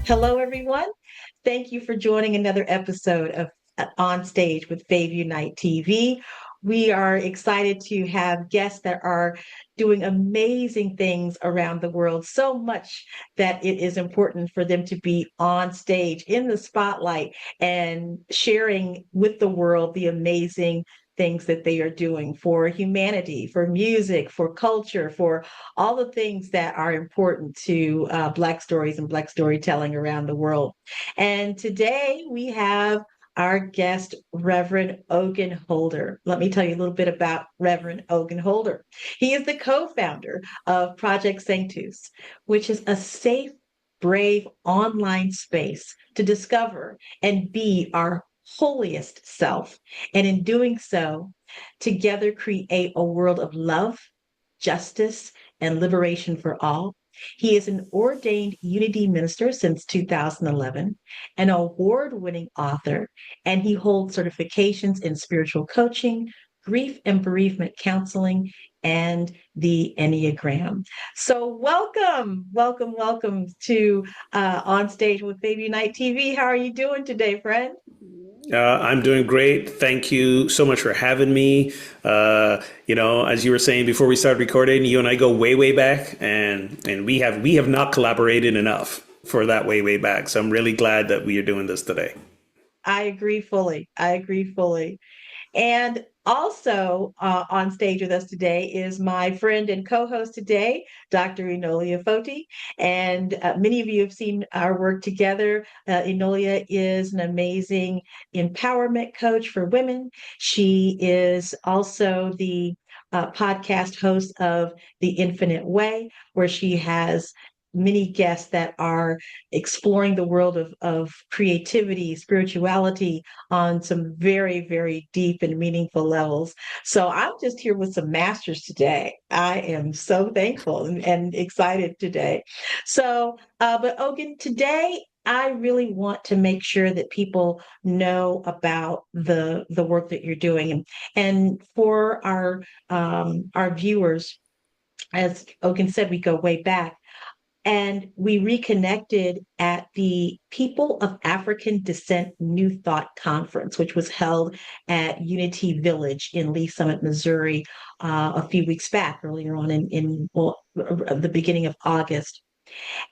Hello, everyone. Thank you for joining another episode of On Stage with Fave Unite TV. We are excited to have guests that are doing amazing things around the world, so much that it is important for them to be on stage in the spotlight and sharing with the world the amazing things that they are doing for humanity, for music, for culture, for all the things that are important to Black stories and Black storytelling around the world. And today we have our guest, Reverend Ogun Holder. Let me tell you a little bit about Reverend Ogun Holder. He is the co-founder of Project Sanctus, which is a safe, brave online space to discover and be our holiest self. And in doing so, together create a world of love, justice, and liberation for all. He is an ordained unity minister since 2011, an award winning author, and he holds certifications in spiritual coaching, grief and bereavement counseling, and the Enneagram. So, welcome to On Stage with Baby Unite TV. How are you doing today, friend? I'm doing great. Thank you so much for having me. As you were saying before we started recording, you and I go way back, and we have not collaborated enough for that way back. So I'm really glad that we are doing this today. I agree fully. And also on stage with us today is my friend and co-host today, Dr. Enolia Foti. And many of you have seen our work together. Enolia is an amazing empowerment coach for women. She is also the podcast host of The Infinite Way, where she has many guests that are exploring the world of creativity, spirituality on some very, very deep and meaningful levels. So I'm just here with some masters today. I am so thankful and excited today. So, but Ogun, today I really want to make sure that people know about the work that you're doing, and for our viewers, as Ogun said, we go way back. And we reconnected at the People of African Descent New Thought Conference, which was held at Unity Village in Lee Summit, Missouri, a few weeks back, earlier on in the beginning of August.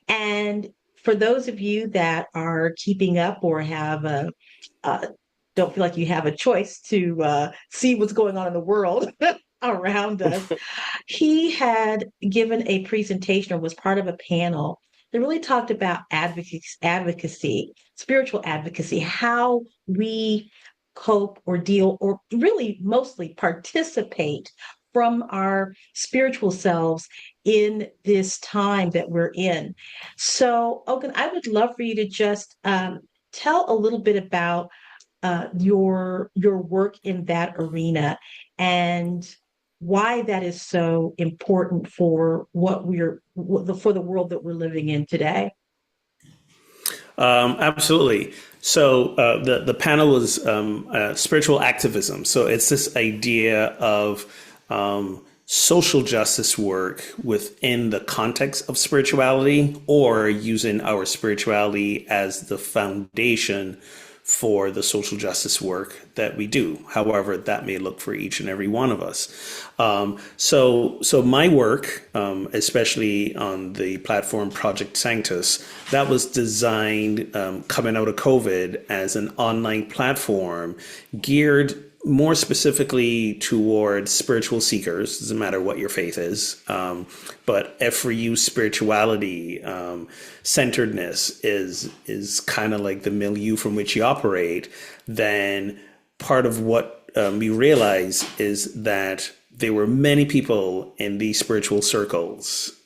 And for those of you that are keeping up or have don't feel like you have a choice to see what's going on in the world around us, he had given a presentation or was part of a panel that really talked about advocacy, spiritual advocacy, how we cope or deal, or really mostly participate from our spiritual selves in this time that we're in. So, Ogun, I would love for you to just tell a little bit about your work in that arena and why that is so important for for the world that we're living in today. Absolutely. So the panel was spiritual activism. So it's this idea of social justice work within the context of spirituality, or using our spirituality as the foundation for the social justice work that we do, however that may look for each and every one of us. So my work, especially on the platform Project Sanctus, that was designed coming out of COVID as an online platform geared more specifically towards spiritual seekers, doesn't matter what your faith is, but for you, spirituality, centeredness is kind of like the milieu from which you operate. Then part of what we realize is that there were many people in these spiritual circles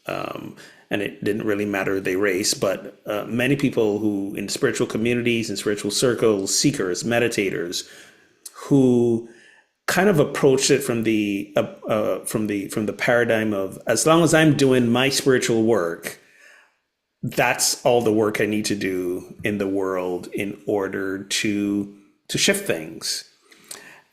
and it didn't really matter their race, but many people who in spiritual communities and spiritual circles, seekers, meditators, who kind of approached it from the paradigm of, as long as I'm doing my spiritual work, that's all the work I need to do in the world in order to shift things.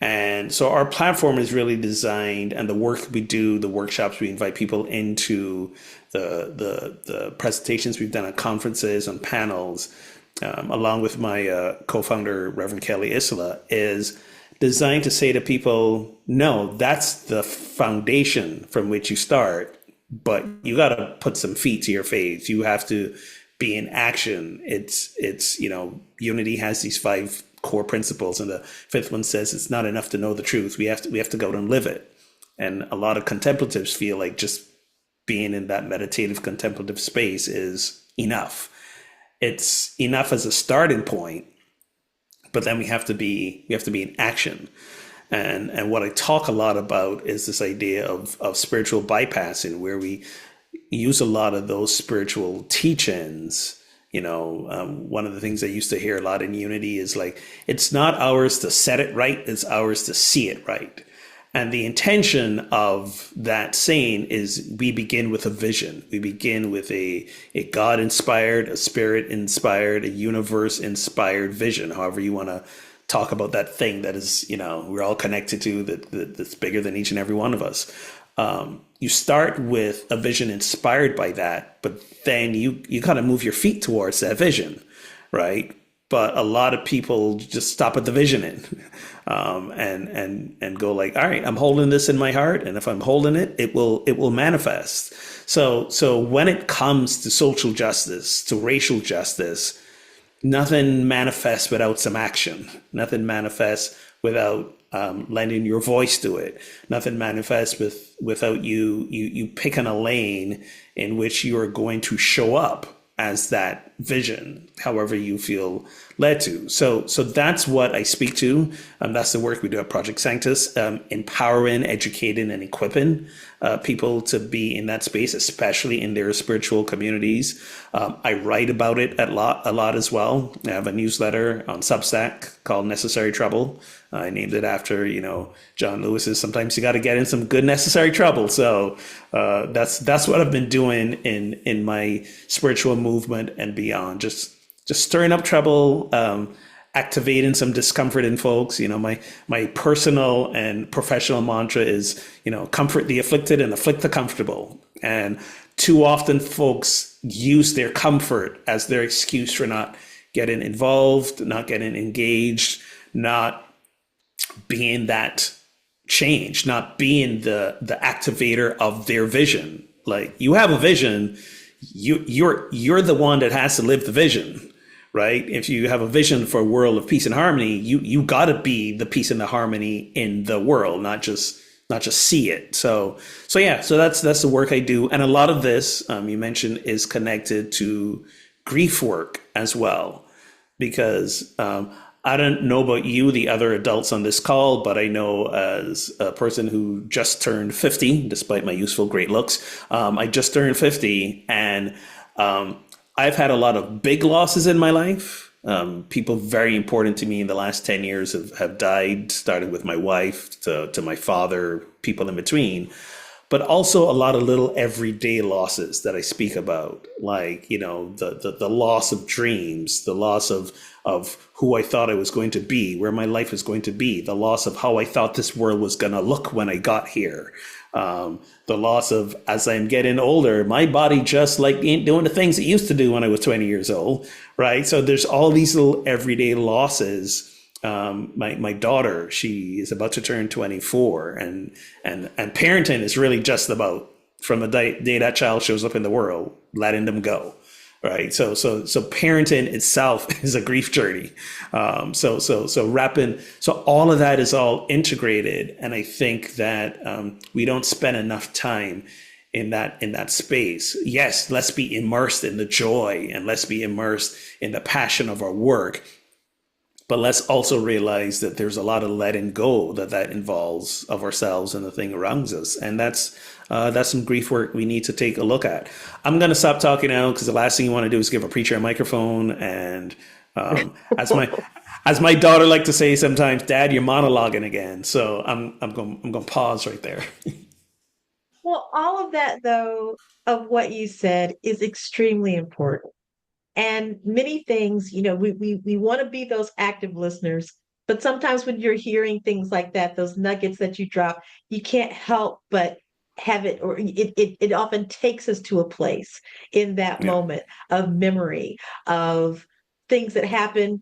And so our platform is really designed, and the work we do, the workshops we invite people into, the presentations we've done at conferences, on panels, along with my co-founder, Reverend Kelly Isla, is designed to say to people, no, that's the foundation from which you start, but you got to put some feet to your faith. You have to be in action. It's unity has these 5 core principles, and the 5th one says it's not enough to know the truth. We have to go and live it. And a lot of contemplatives feel like just being in that meditative contemplative space is enough. It's enough as a starting point, but then we have to be in action. And what I talk a lot about is this idea of spiritual bypassing, where we use a lot of those spiritual teachings. One of the things I used to hear a lot in unity is like, it's not ours to set it right, it's ours to see it right. And the intention of that saying is, we begin with a vision. We begin with a God-inspired, a spirit-inspired, a universe-inspired vision, however you want to talk about that thing that is, we're all connected to, that's bigger than each and every one of us. You start with a vision inspired by that, but then you got to move your feet towards that vision, right? But a lot of people just stop at the vision and go like, all right, I'm holding this in my heart, and if I'm holding it, it will manifest. So when it comes to social justice, to racial justice, nothing manifests without some action. Nothing manifests without lending your voice to it. Nothing manifests without you picking a lane in which you are going to show up as that vision, however you feel led to. So that's what I speak to. That's the work we do at Project Sanctus, empowering, educating, and equipping people to be in that space, especially in their spiritual communities. I write about it a lot as well. I have a newsletter on Substack called Necessary Trouble. I named it after, John Lewis's Sometimes You Got to Get in Some Good Necessary Trouble. So that's what I've been doing in my spiritual movement and beyond. Just stirring up trouble, activating some discomfort in folks. My personal and professional mantra is, comfort the afflicted and afflict the comfortable. And too often folks use their comfort as their excuse for not getting involved, not getting engaged, not being that change, not being the activator of their vision. Like, you have a vision, you're the one that has to live the vision, right? If you have a vision for a world of peace and harmony, you got to be the peace and the harmony in the world, not just see it. So that's the work I do. And a lot of this, you mentioned, is connected to grief work as well, because I don't know about you, the other adults on this call, but I know as a person who just turned 50, despite my youthful great looks, I just turned 50, and I've had a lot of big losses in my life. People very important to me in the last 10 years have died, starting with my wife to my father, people in between. But also a lot of little everyday losses that I speak about, like, the loss of dreams, the loss of who I thought I was going to be, where my life was going to be, the loss of how I thought this world was going to look when I got here. The loss of, as I'm getting older, my body just ain't doing the things it used to do when I was 20 years old, right? So there's all these little everyday losses. My daughter, she is about to turn 24, and parenting is really just about, from the day that child shows up in the world, letting them go, right? So parenting itself is a grief journey. So all of that is all integrated, and I think that we don't spend enough time in that space. Yes, let's be immersed in the joy, and let's be immersed in the passion of our work. But let's also realize that there's a lot of letting go that involves of ourselves and the thing around us, and that's some grief work we need to take a look at. I'm gonna stop talking now because the last thing you want to do is give a preacher a microphone. And as my daughter like to say sometimes, "Dad, you're monologuing again." So I'm going to pause right there. Well, all of that, though, of what you said is extremely important. And many things, we want to be those active listeners, but sometimes when you're hearing things like that, those nuggets that you drop, you can't help but have it, or it often takes us to a place in that Yeah. moment of memory of things that happened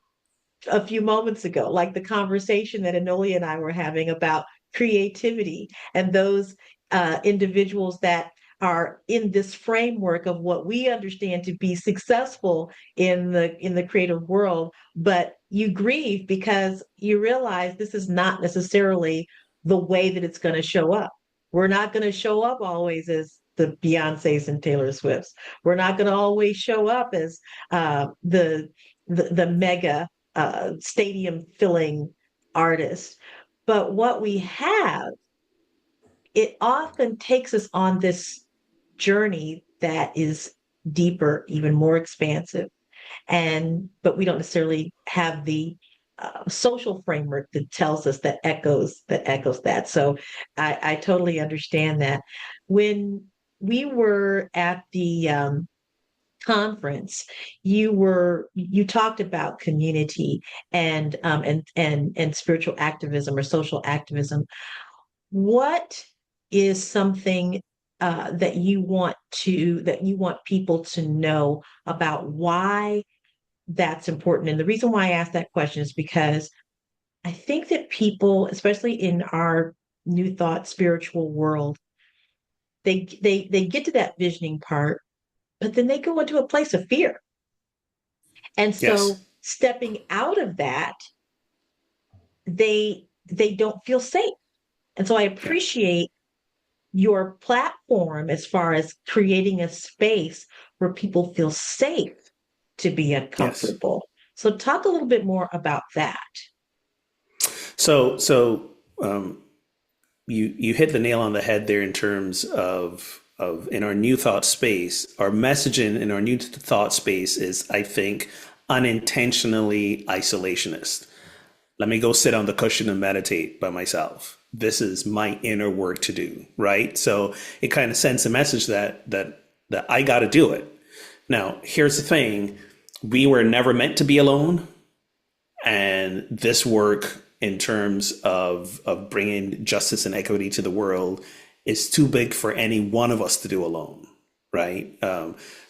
a few moments ago, like the conversation that Enolia and I were having about creativity and those individuals that are in this framework of what we understand to be successful in the creative world, but you grieve because you realize this is not necessarily the way that it's going to show up. We're not going to show up always as the Beyoncés and Taylor Swifts. We're not going to always show up as the mega stadium filling artist. But what we have, it often takes us on this journey that is deeper, even more expansive. But we don't necessarily have the social framework that tells us that echoes that. So I totally understand that. When we were at the conference, you talked about community and spiritual activism or social activism. What is something that you want people to know about why that's important? And the reason why I asked that question is because I think that people, especially in our new thought spiritual world, they get to that visioning part, but then they go into a place of fear. And Yes. so stepping out of that, they don't feel safe. And so I Yeah. appreciate your platform as far as creating a space where people feel safe to be Yes. uncomfortable. So talk a little bit more about that. So you hit the nail on the head there in terms of in our new thought space, our messaging in our new thought space is, I think, unintentionally isolationist. Let me go sit on the cushion and meditate by myself. This is my inner work to do, right? So it kind of sends a message that I got to do it. Now, here's the thing: we were never meant to be alone, and this work, in terms of bringing justice and equity to the world, is too big for any one of us to do alone, right?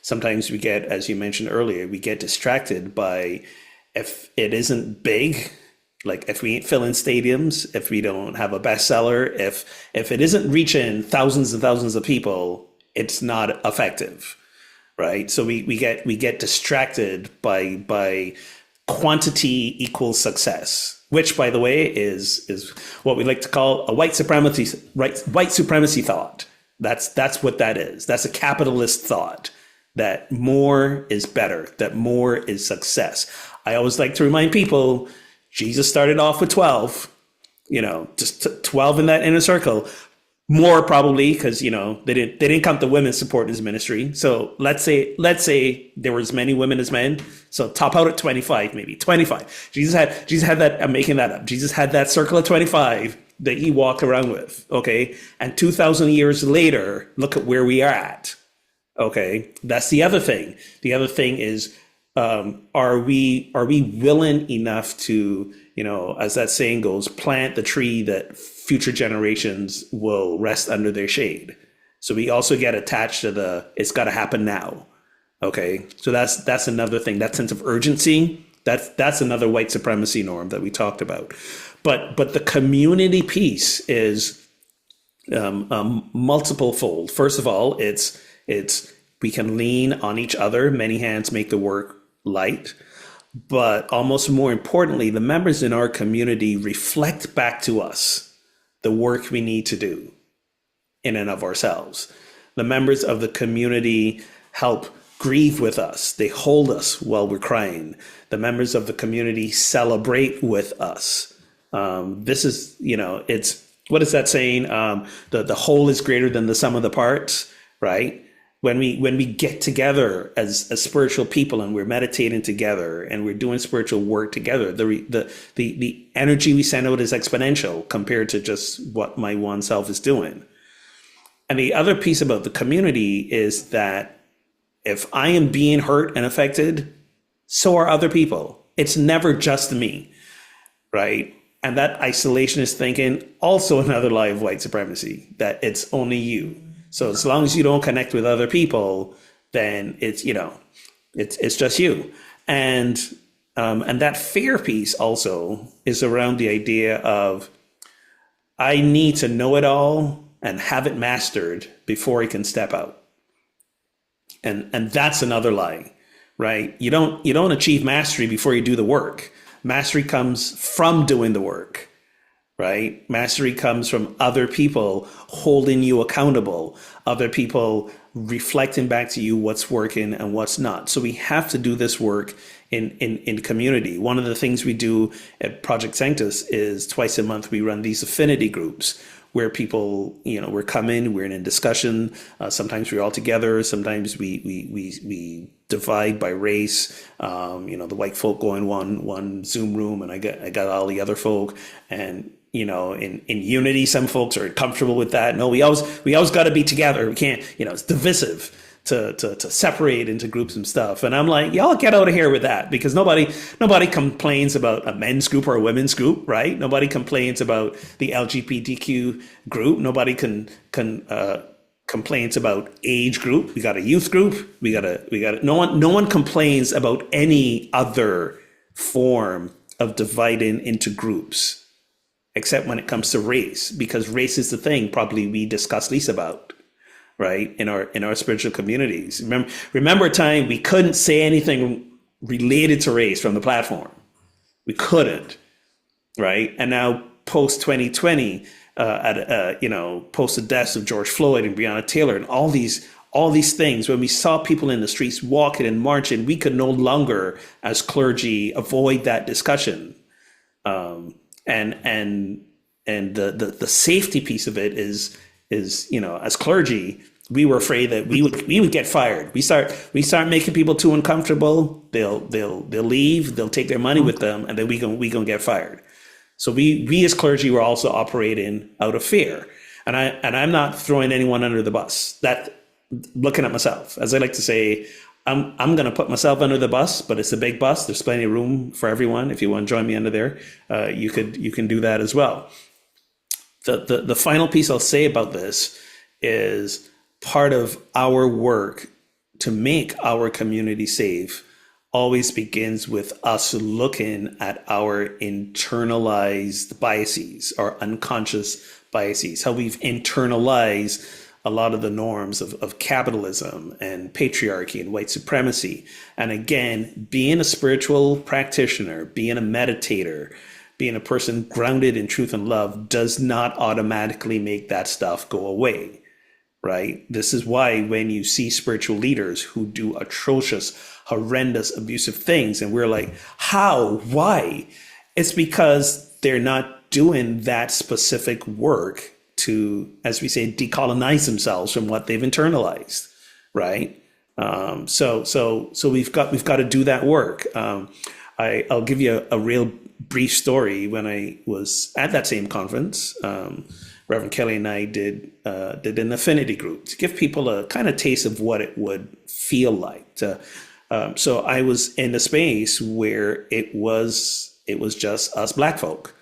Sometimes we get, as you mentioned earlier, we get distracted by, if it isn't big, like if we ain't filling stadiums, if we don't have a bestseller, if it isn't reaching thousands and thousands of people, it's not effective, right? So we get distracted by quantity equals success, which, by the way, is what we like to call a white supremacy thought. That's what that is. That's a capitalist thought, that more is better, that more is success. I always like to remind people, Jesus started off with 12, just 12 in that inner circle. More probably because they didn't count the women supporting his ministry. So let's say there were as many women as men. So top out at 25, maybe 25. Jesus had that. I'm making that up. Jesus had that circle of 25 that he walked around with. Okay, and 2,000 years later, look at where we are at. Okay, that's the other thing. The other thing is, are we willing enough to, as that saying goes, plant the tree that future generations will rest under their shade? So we also get attached to it's got to happen now. Okay, so that's another thing. That sense of urgency. That's another white supremacy norm that we talked about. But the community piece is multiple fold. First of all, it's we can lean on each other. Many hands make the work light. But almost more importantly, the members in our community reflect back to us the work we need to do in and of ourselves. The members of the community help grieve with us. They hold us while we're crying. The members of the community celebrate with us. This is, it's, what is that saying? The whole is greater than the sum of the parts, right? When we get together as spiritual people and we're meditating together and we're doing spiritual work together, the energy we send out is exponential compared to just what my one self is doing. And the other piece about the community is that if I am being hurt and affected, so are other people. It's never just me, right? And that isolationist thinking, also another lie of white supremacy, that it's only you. So as long as you don't connect with other people, then it's, it's just you. And that fear piece also is around the idea of, I need to know it all and have it mastered before I can step out. And that's another lie, right? You don't achieve mastery before you do the work. Mastery comes from doing the work, right? Mastery comes from other people holding you accountable, other people reflecting back to you what's working and what's not. So we have to do this work in community. One of the things we do at Project Sanctus is twice a month we run these affinity groups where people, we're coming, we're in a discussion. Sometimes we're all together. Sometimes we divide by race. The white folk go in one Zoom room, and I got all the other folk. And in unity, some folks are comfortable with that. No, we always got to be together. We can't. It's divisive to separate into groups and stuff. And I'm like, y'all get out of here with that, because nobody complains about a men's group or a women's group, right? Nobody complains about the LGBTQ group. Nobody complains about age group. We got a youth group. We got no one complains about any other form of dividing into groups, except when it comes to race, because race is the thing probably we discuss least about, right? In our spiritual communities. Remember a time we couldn't say anything related to race from the platform. We couldn't, right? And now post 2020, post the deaths of George Floyd and Breonna Taylor and all these things, when we saw people in the streets walking and marching, we could no longer, as clergy, avoid that discussion. And the safety piece of it is as clergy, we were afraid that we would get fired. We start making people too uncomfortable. They'll leave. They'll take their money with them, and then we gonna get fired. So we as clergy were also operating out of fear. And I'm not throwing anyone under the bus. That, looking at myself, as I like to say, I'm going to put myself under the bus, but it's a big bus. There's plenty of room for everyone. If you want to join me under there, you can do that as well. The final piece I'll say about this is part of our work to make our community safe always begins with us looking at our internalized biases, our unconscious biases, how we've internalized a lot of the norms of capitalism and patriarchy and white supremacy. And again, being a spiritual practitioner, being a meditator, being a person grounded in truth and love does not automatically make that stuff go away, right? This is why when you see spiritual leaders who do atrocious, horrendous, abusive things, and we're like, how, why? It's because they're not doing that specific work to, as we say, decolonize themselves from what they've internalized, right? So we've got to do that work. I'll give you a real brief story. When I was at that same conference, Reverend Kelly and I did an affinity group to give people a kind of taste of what it would feel like. So I was in a space where it was just us Black folk.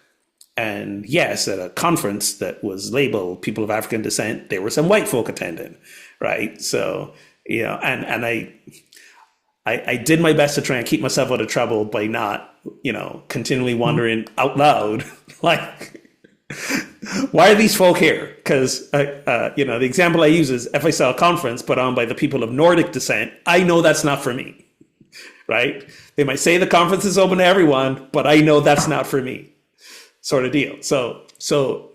And yes, at a conference that was labeled people of African descent, there were some white folk attending, right? So, and I did my best to try and keep myself out of trouble by not, continually wondering out loud, like, why are these folk here? Because, the example I use is if I saw a conference put on by the people of Nordic descent, I know that's not for me, right? They might say the conference is open to everyone, but I know that's not for me. Sort of deal. So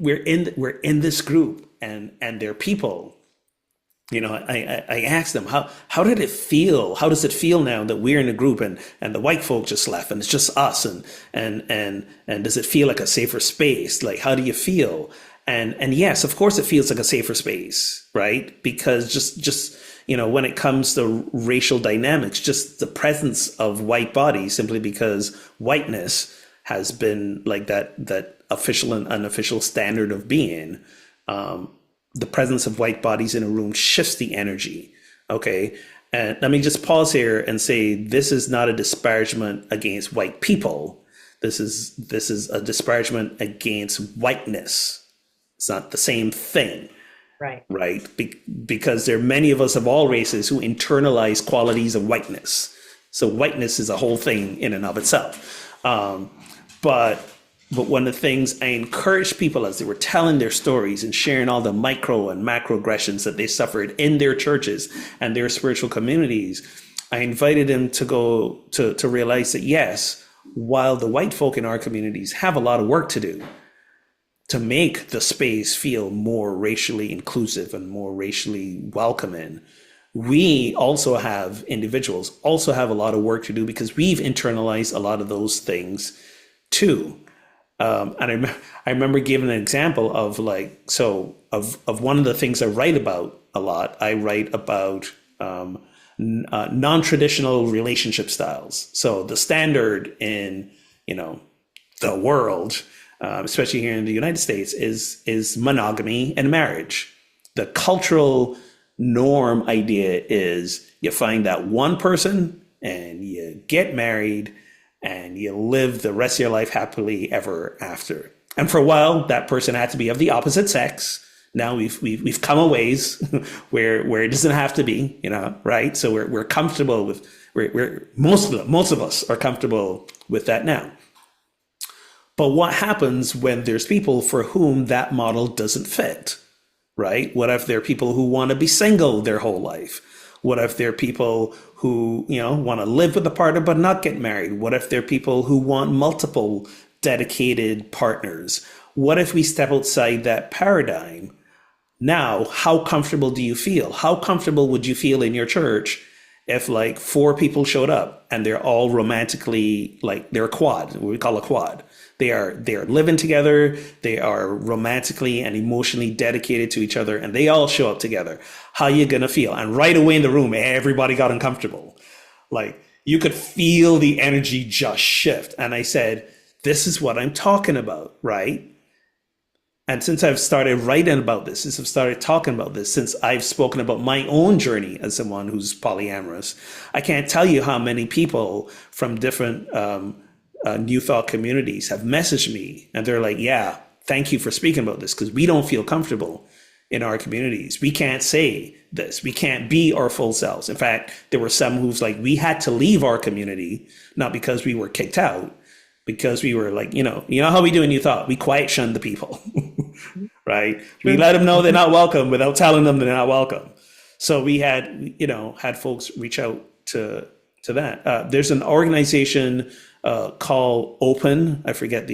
we're in this group, and there are people I asked them, how did it feel? How does it feel now that we're in a group and the white folk just left and it's just us and does it feel like a safer space? Like, how do you feel? And yes, of course it feels like a safer space, right? Because just when it comes to racial dynamics, just the presence of white bodies, simply because whiteness has been like that official and unofficial standard of being. The presence of white bodies in a room shifts the energy. Okay. And let me just pause here and say this is not a disparagement against white people. This is a disparagement against whiteness. It's not the same thing, Right. right? Because there are many of us of all races who internalize qualities of whiteness. So whiteness is a whole thing in and of itself. But one of the things I encouraged people as they were telling their stories and sharing all the micro and macro aggressions that they suffered in their churches and their spiritual communities, I invited them to go to realize that yes, while the white folk in our communities have a lot of work to do to make the space feel more racially inclusive and more racially welcoming, we also have individuals also have a lot of work to do because we've internalized a lot of those things too. And I remember giving an example of of one of the things I write about a lot. I write about non-traditional relationship styles. So the standard in the world, especially here in the United States, is monogamy and marriage. The cultural norm idea is you find that one person and you get married and you live the rest of your life happily ever after. And for a while, that person had to be of the opposite sex. Now we've come a ways where it doesn't have to be, right? So we're comfortable with we're most of us are comfortable with that now. But what happens when there's people for whom that model doesn't fit, right? What if there are people who want to be single their whole life? What if there are people who, want to live with a partner but not get married? What if there are people who want multiple dedicated partners? What if we step outside that paradigm? Now, how comfortable do you feel? How comfortable would you feel in your church if like 4 people showed up and they're all romantically, like they're a quad, what we call a quad. They are living together. They are romantically and emotionally dedicated to each other, and they all show up together. How you gonna feel? And right away in the room, everybody got uncomfortable. Like you could feel the energy just shift. And I said, "This is what I'm talking about, right?" And since I've started writing about this, since I've started talking about this, since I've spoken about my own journey as someone who's polyamorous, I can't tell you how many people from different New Thought communities have messaged me and they're like, yeah, thank you for speaking about this because we don't feel comfortable in our communities. We can't say this. We can't be our full selves. In fact, there were some who's like, we had to leave our community, not because we were kicked out, because we were like, you know how we do in New Thought, we quiet shun the people, right? We let them know they're not welcome without telling them they're not welcome. So we had folks reach out to that. There's an organization called Open. I forget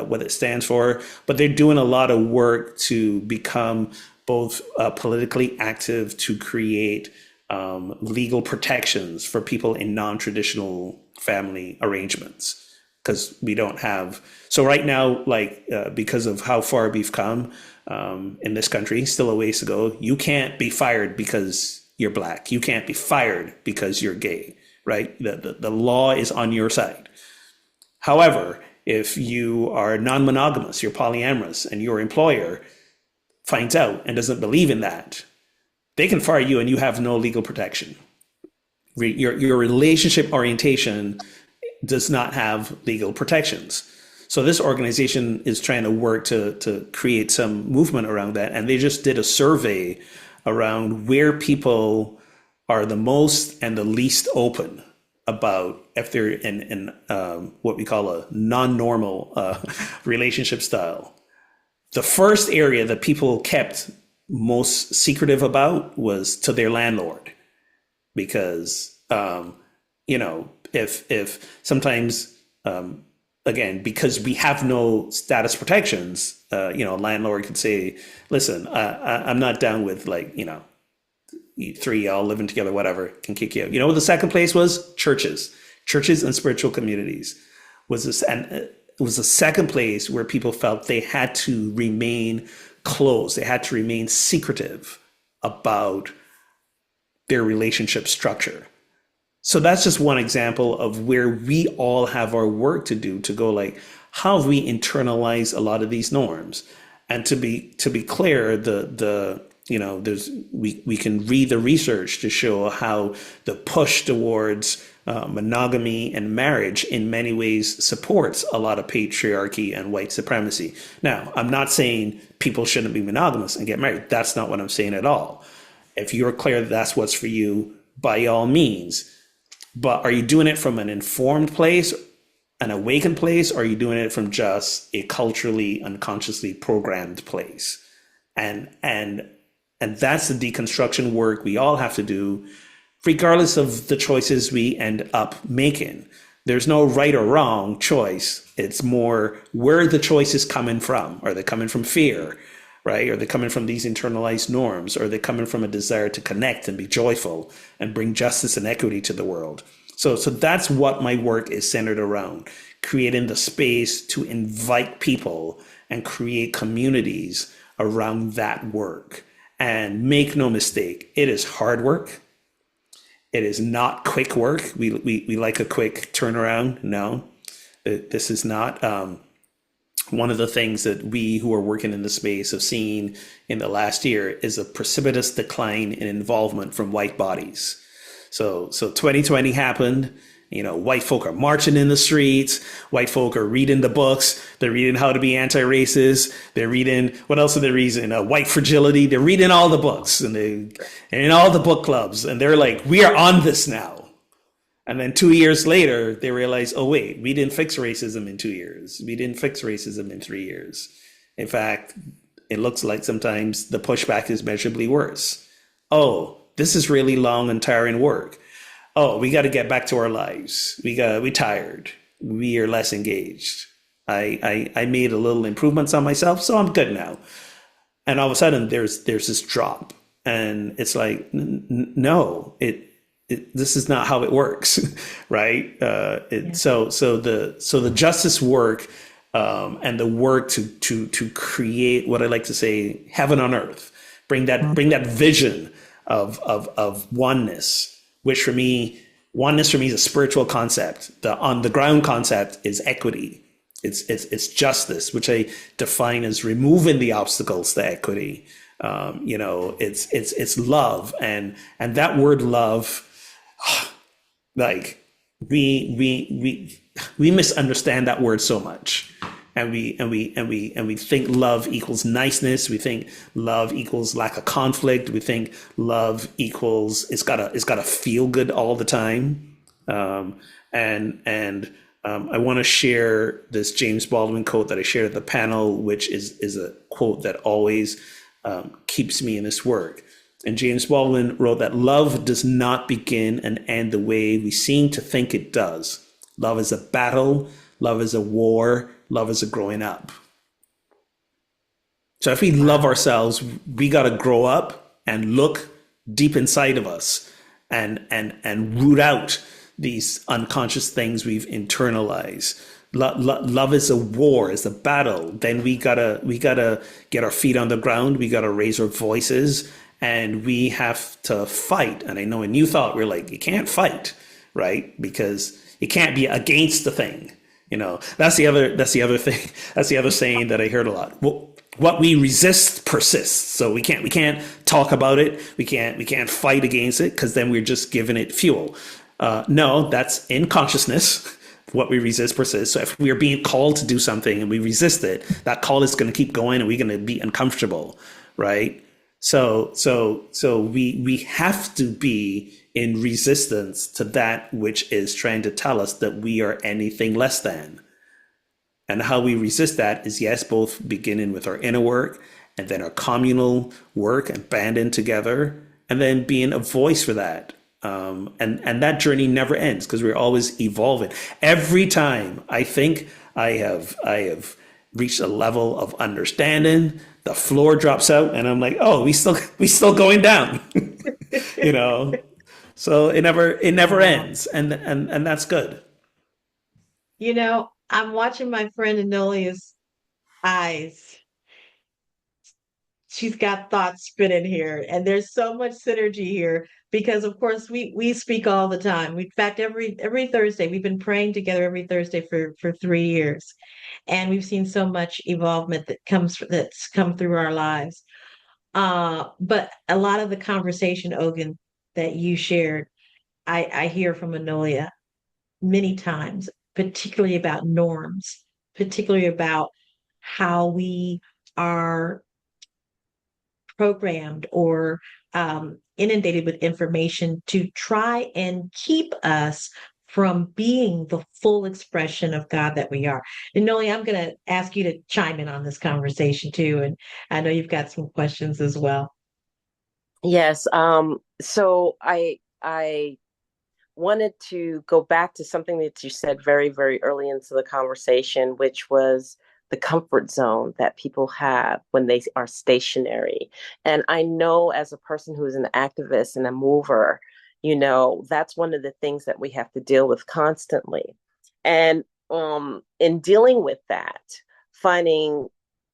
what it stands for, but they're doing a lot of work to become both politically active to create legal protections for people in non-traditional family arrangements. Because we don't have, so right now, because of how far we've come in this country, still a ways to go, you can't be fired because you're Black. You can't be fired because you're gay, right? The law is on your side. However, if you are non-monogamous, you're polyamorous, and your employer finds out and doesn't believe in that, they can fire you and you have no legal protection. Your relationship orientation does not have legal protections. So this organization is trying to work to create some movement around that. And they just did a survey around where people are the most and the least open about if they're in what we call a non-normal relationship style. The first area that people kept most secretive about was to their landlord, because if sometimes again, because we have no status protections, a landlord could say, listen, I'm not down with three y'all living together, whatever, can kick you out. You know what the second place was? Churches and spiritual communities was this, and it was the second place where people felt they had to remain closed. They had to remain secretive about their relationship structure. So that's just one example of where we all have our work to do to go like, how have we internalized a lot of these norms? And to be clear, we can read the research to show how the push towards monogamy and marriage in many ways supports a lot of patriarchy and white supremacy. Now, I'm not saying people shouldn't be monogamous and get married. That's not what I'm saying at all. If you're clear that that's what's for you, by all means. But are you doing it from an informed place, an awakened place, or are you doing it from just a culturally, unconsciously programmed place? And that's the deconstruction work we all have to do, regardless of the choices we end up making. There's no right or wrong choice. It's more where the choice is coming from. Are they coming from fear, right? Are they coming from these internalized norms? Or are they coming from a desire to connect and be joyful and bring justice and equity to the world? So that's what my work is centered around, creating the space to invite people and create communities around that work. And make no mistake, it is hard work. It is not quick work. We like a quick turnaround. No, this is not. One of the things that we who are working in the space have seen in the last year is a precipitous decline in involvement from white bodies. So 2020 happened. You know, white folk are marching in the streets. White folk are reading the books. They're reading How to Be Anti-Racist. They're reading, what else are they reading? White Fragility. They're reading all the books and they're in all the book clubs. And they're like, we are on this now. And then 2 years later, they realize, oh, wait, we didn't fix racism in 2 years. We didn't fix racism in 3 years. In fact, it looks like sometimes the pushback is measurably worse. Oh, this is really long and tiring work. Oh, we got to get back to our lives. We tired. We are less engaged. I made a little improvements on myself, so I'm good now. And all of a sudden, there's this drop, and it's like, no, this is not how it works, right? So the justice work and the work to create what I like to say, heaven on earth, bring that vision of oneness. Which for me, oneness for me is a spiritual concept. The on the ground concept is equity. It's justice, which I define as removing the obstacles to equity. It's love, and that word love, like we misunderstand that word so much. And we think love equals niceness. We think love equals lack of conflict. We think love equals it's gotta feel good all the time. I want to share this James Baldwin quote that I shared at the panel, which is a quote that always keeps me in this work. And James Baldwin wrote that love does not begin and end the way we seem to think it does. Love is a battle. Love is a war. Love is a growing up. So if we love ourselves, we got to grow up and look deep inside of us and root out these unconscious things we've internalized. Love is a war, is a battle. Then we gotta get our feet on the ground. We gotta raise our voices, and we have to fight. And I know in New Thought we're like, you can't fight, right? Because you can't be against the thing. You know, that's the other thing. That's the other saying that I heard a lot. Well, what we resist persists. So we can't talk about it. We can't fight against it, because then we're just giving it fuel. No, that's in consciousness. What we resist persists. So if we are being called to do something and we resist it, that call is going to keep going, and we're going to be uncomfortable, right? So we have to be in resistance to that which is trying to tell us that we are anything less than. And how we resist that is, yes, both beginning with our inner work and then our communal work and banding together, and then being a voice for that. And that journey never ends, because we're always evolving. Every time I think I have reach a level of understanding. The floor drops out, and I'm like, oh, we still going down, you know. So it never Wow. ends, and that's good. I'm watching my friend Enolia's eyes. She's got thoughts spinning here, and there's so much synergy here because, of course, we speak all the time. In fact, every Thursday we've been praying together every Thursday for 3 years, and we've seen so much evolvement that's come through our lives. But a lot of the conversation, Ogun, that you shared, I hear from Enolia many times, particularly about norms, particularly about how we are programmed or inundated with information to try and keep us from being the full expression of God that we are. And Noli, I'm going to ask you to chime in on this conversation too. And I know you've got some questions as well. Yes. So I wanted to go back to something that you said very, very early into the conversation, which was the comfort zone that people have when they are stationary. And I know as a person who is an activist and a mover, that's one of the things that we have to deal with constantly. And in dealing with that, finding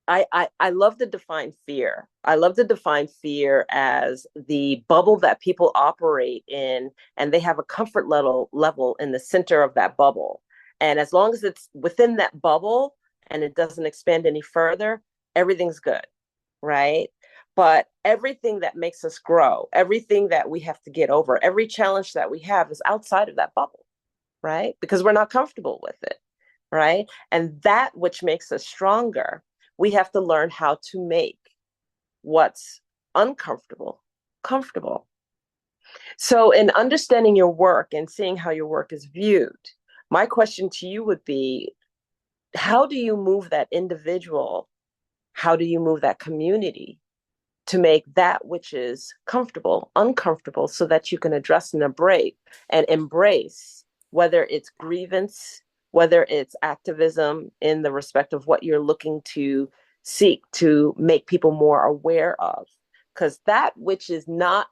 I love to define fear. I love to define fear as the bubble that people operate in, and they have a comfort level in the center of that bubble. And as long as it's within that bubble and it doesn't expand any further, everything's good, right? But everything that makes us grow, everything that we have to get over, every challenge that we have is outside of that bubble, right? Because we're not comfortable with it, right? And that which makes us stronger, we have to learn how to make what's uncomfortable comfortable. So, in understanding your work and seeing how your work is viewed, my question to you would be, how do you move that individual? How do you move that community to make that which is comfortable uncomfortable so that you can address and embrace whether it's grievance, whether it's activism in the respect of what you're looking to seek to make people more aware of? Because that which is not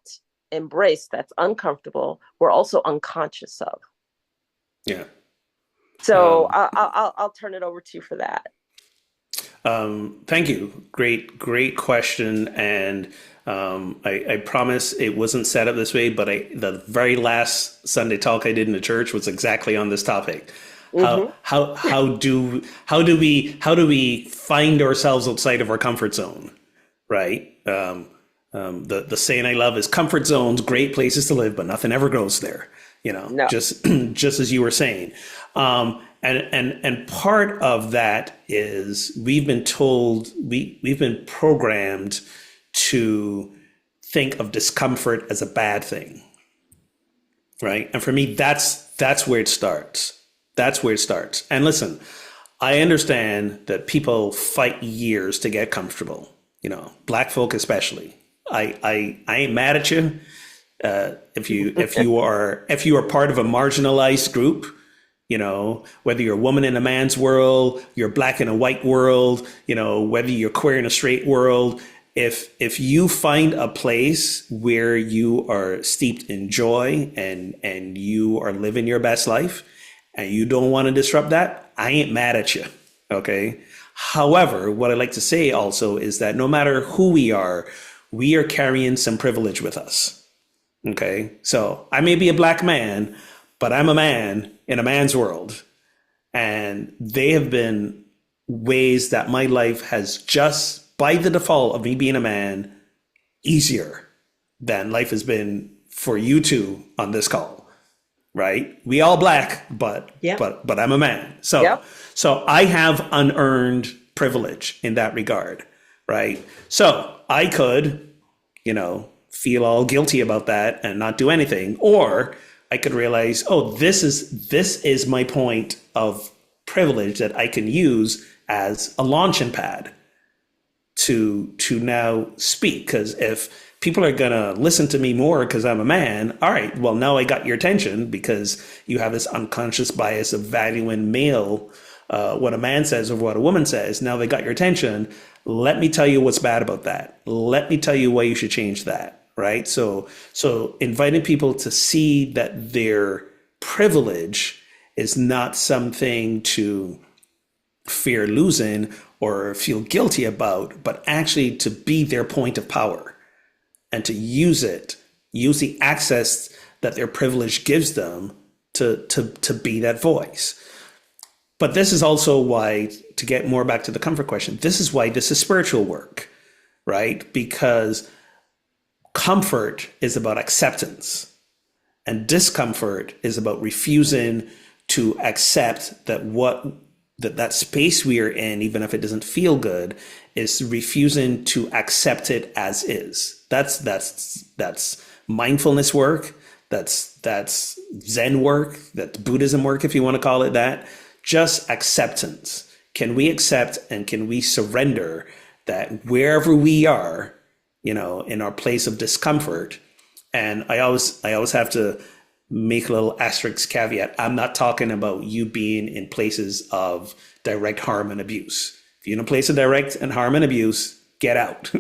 embraced, that's uncomfortable, we're also unconscious of. Yeah. So I'll turn it over to you for that. Thank you. Great question. And I promise it wasn't set up this way, but the very last Sunday talk I did in the church was exactly on this topic. How do we find ourselves outside of our comfort zone, right? The saying I love is comfort zones, great places to live, but nothing ever grows there. No. Just as you were saying. And part of that is we've been told, we've been programmed to think of discomfort as a bad thing, right? And for me, that's where it starts. That's where it starts. And listen, I understand that people fight years to get comfortable, Black folk especially. I ain't mad at you. If you are part of a marginalized group, whether you're a woman in a man's world, you're Black in a white world, whether you're queer in a straight world, if you find a place where you are steeped in joy and you are living your best life and you don't want to disrupt that, I ain't mad at you. Okay. However, what I like to say also is that no matter who we are carrying some privilege with us. Okay. So I may be a Black man, but I'm a man in a man's world. And they have been ways that my life has just, by the default of me being a man, easier than life has been for you two on this call, right? We all Black, but I'm a man. So I have unearned privilege in that regard, right? So I could, feel all guilty about that and not do anything, or I could realize, oh, this is my point of privilege that I can use as a launching pad to now speak. Because if people are gonna listen to me more because I'm a man, all right, well, now I got your attention because you have this unconscious bias of valuing male what a man says or what a woman says. Now they got your attention. Let me tell you what's bad about that. Let me tell you why you should change that. Right. So inviting people to see that their privilege is not something to fear losing or feel guilty about, but actually to be their point of power and to use the access that their privilege gives them to be that voice. But this is also why, to get more back to the comfort question, this is why this is spiritual work, right? Because comfort is about acceptance and discomfort is about refusing to accept that space we are in, even if it doesn't feel good, is refusing to accept it as is. That's mindfulness work. That's Zen work. That's Buddhism work, if you want to call it that. Just acceptance. Can we accept and can we surrender that wherever we are, in our place of discomfort? And I always have to make a little asterisk caveat. I'm not talking about you being in places of direct harm and abuse. If you're in a place of direct and harm and abuse, get out,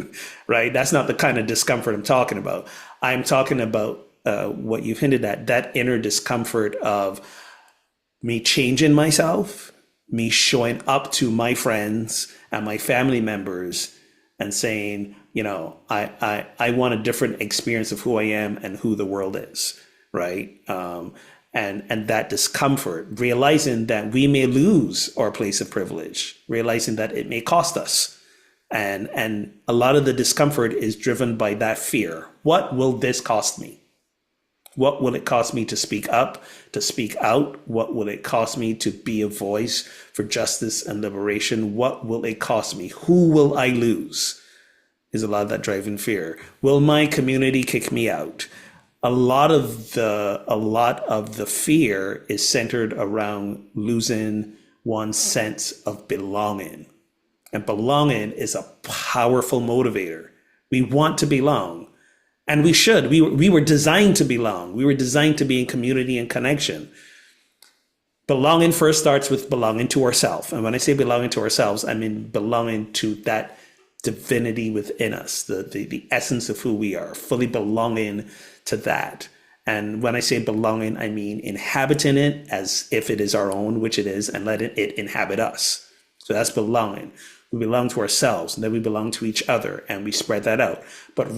right? That's not the kind of discomfort I'm talking about. I'm talking about what you've hinted at, that inner discomfort of me changing myself, me showing up to my friends and my family members and saying, I want a different experience of who I am and who the world is, right? And that discomfort, realizing that we may lose our place of privilege, realizing that it may cost us. And a lot of the discomfort is driven by that fear. What will this cost me? What will it cost me to speak up, to speak out? What will it cost me to be a voice for justice and liberation? What will it cost me? Who will I lose? Is a lot of that driving fear. Will my community kick me out? A lot of the fear is centered around losing one's sense of belonging. And belonging is a powerful motivator. We want to belong. And we should. We were designed to belong. We were designed to be in community and connection. Belonging first starts with belonging to ourselves. And when I say belonging to ourselves, I mean belonging to that divinity within us, the essence of who we are, fully belonging to that. And when I say belonging, I mean inhabiting it as if it is our own, which it is, and letting it inhabit us. So that's belonging. We belong to ourselves, and then we belong to each other, and we spread that out. But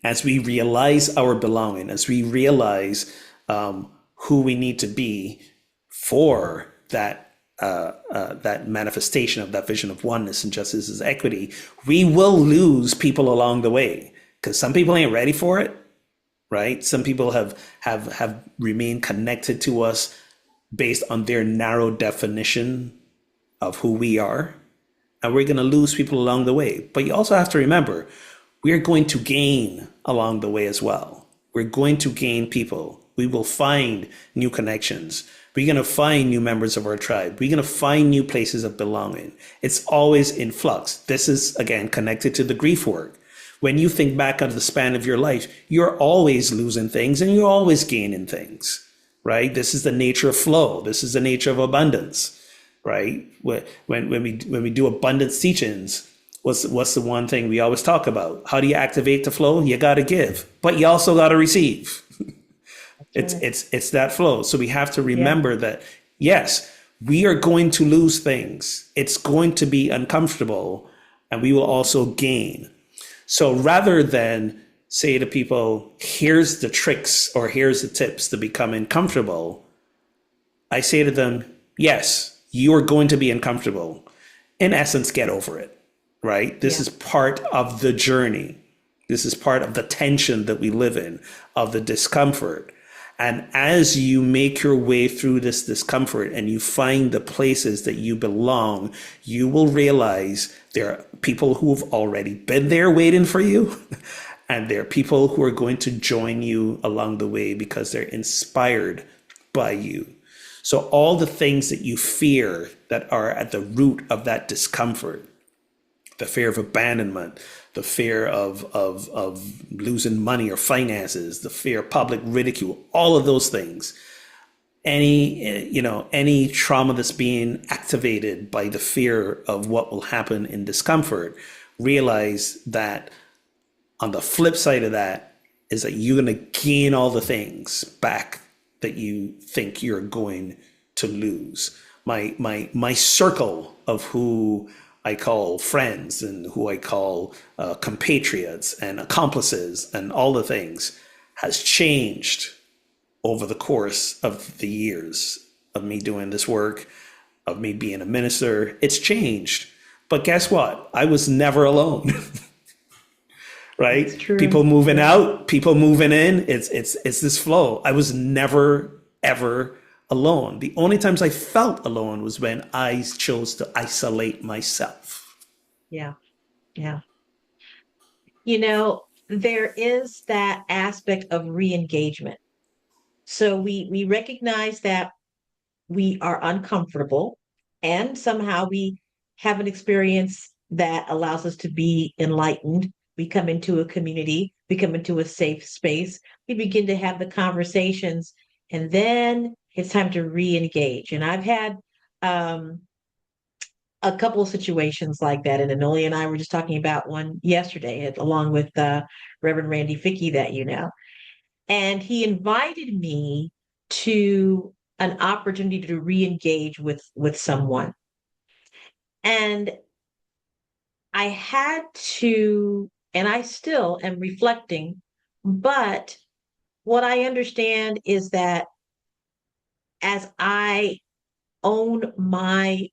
as we realize our belonging, as we realize who we need to be for that manifestation of that vision of oneness and justice and equity, we will lose people along the way because some people ain't ready for it, right? Some people have remained connected to us based on their narrow definition of who we are, and we're going to lose people along the way. But you also have to remember, we're going to gain along the way as well. We're going to gain people. We will find new connections. We're going to find new members of our tribe. We're going to find new places of belonging. It's always in flux. This is, again, connected to the grief work. When you think back on the span of your life, you're always losing things and you're always gaining things, right? This is the nature of flow. This is the nature of abundance, right? When we do abundance teachings, what's the one thing we always talk about? How do you activate the flow? You got to give, but you also got to receive. It's that flow. So we have to remember that, yes, we are going to lose things. It's going to be uncomfortable, and we will also gain. So rather than say to people, here's the tricks or here's the tips to becoming comfortable, I say to them, yes, you are going to be uncomfortable. In essence, get over it, right? This is part of the journey. This is part of the tension that we live in, of the discomfort. And as you make your way through this discomfort and you find the places that you belong, you will realize there are people who have already been there waiting for you. And there are people who are going to join you along the way because they're inspired by you. So all the things that you fear that are at the root of that discomfort, the fear of abandonment, the fear of losing money or finances, the fear of public ridicule, all of those things, any trauma that's being activated by the fear of what will happen in discomfort, realize that on the flip side of that is that you're going to gain all the things back that you think you're going to lose. My circle of who I call friends and who I call compatriots and accomplices and all the things has changed over the course of the years of me doing this work, of me being a minister. It's changed. But guess what? I was never alone. Right? That's true. People moving out, people moving in. It's this flow. I was never, ever alone. The only times I felt alone was when I chose to isolate myself. Yeah. Yeah. You know, there is that aspect of re-engagement. So we recognize that we are uncomfortable, and somehow we have an experience that allows us to be enlightened. We come into a community, we come into a safe space, we begin to have the conversations, and then it's time to re-engage. And I've had a couple of situations like that, and Anolia and I were just talking about one yesterday, along with Reverend Randy Fickey, that you know. And he invited me to an opportunity to re-engage with someone. And I had to, and I still am reflecting, but what I understand is that as I own my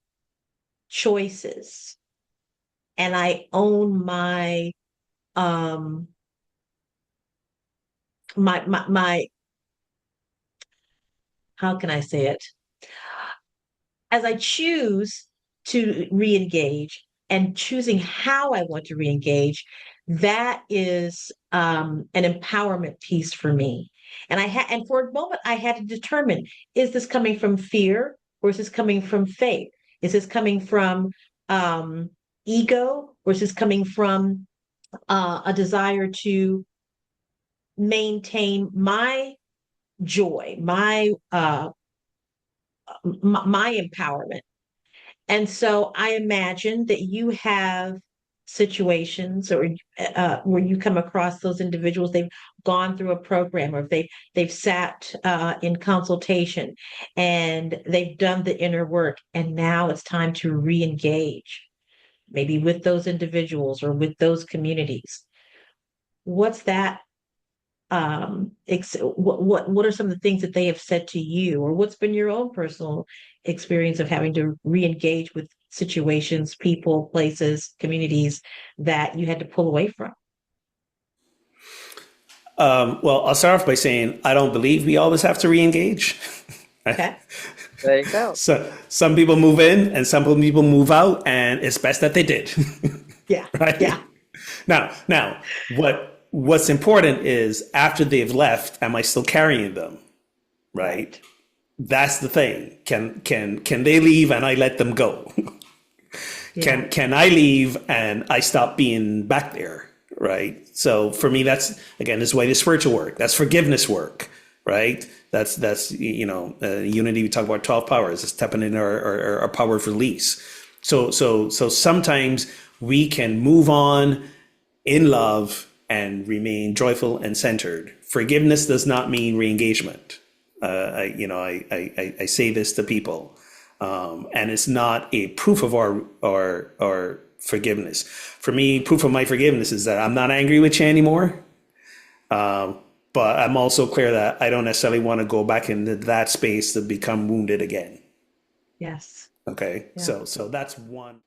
choices and I own um my how can I say it? As I choose to re-engage and choosing how I want to re-engage, that is an empowerment piece for me. And for a moment I had to determine, is this coming from fear or is this coming from faith? Is this coming from um, ego or is this coming from a desire to maintain my joy, my empowerment? And so I imagine that you have situations or where you come across those individuals, they've gone through a program, or if they've sat in consultation and they've done the inner work, and now it's time to re-engage, maybe with those individuals or with those communities. What's that? What are some of the things that they have said to you, or what's been your own personal experience of having to re-engage with situations, people, places, communities that you had to pull away from? Well, I'll start off by saying I don't believe we always have to re-engage. Okay. There you go. So some people move in and some people move out, and it's best that they did. Yeah. Right? Yeah. Now, what's important is after they've left, am I still carrying them? Right? That's the thing. Can they leave and I let them go? Yeah. Can I leave and I stop being back there? Right. So for me, that's again, this way the spiritual work. That's forgiveness work. Right. That's unity. We talk about 12 powers. It's tapping in our power of release. So sometimes we can move on in love and remain joyful and centered. Forgiveness does not mean re-engagement. I say this to people, and it's not a proof of our forgiveness. For me, proof of my forgiveness is that I'm not angry with you anymore. But I'm also clear that I don't necessarily want to go back into that space to become wounded again. Yes. Okay. Yeah. So that's one.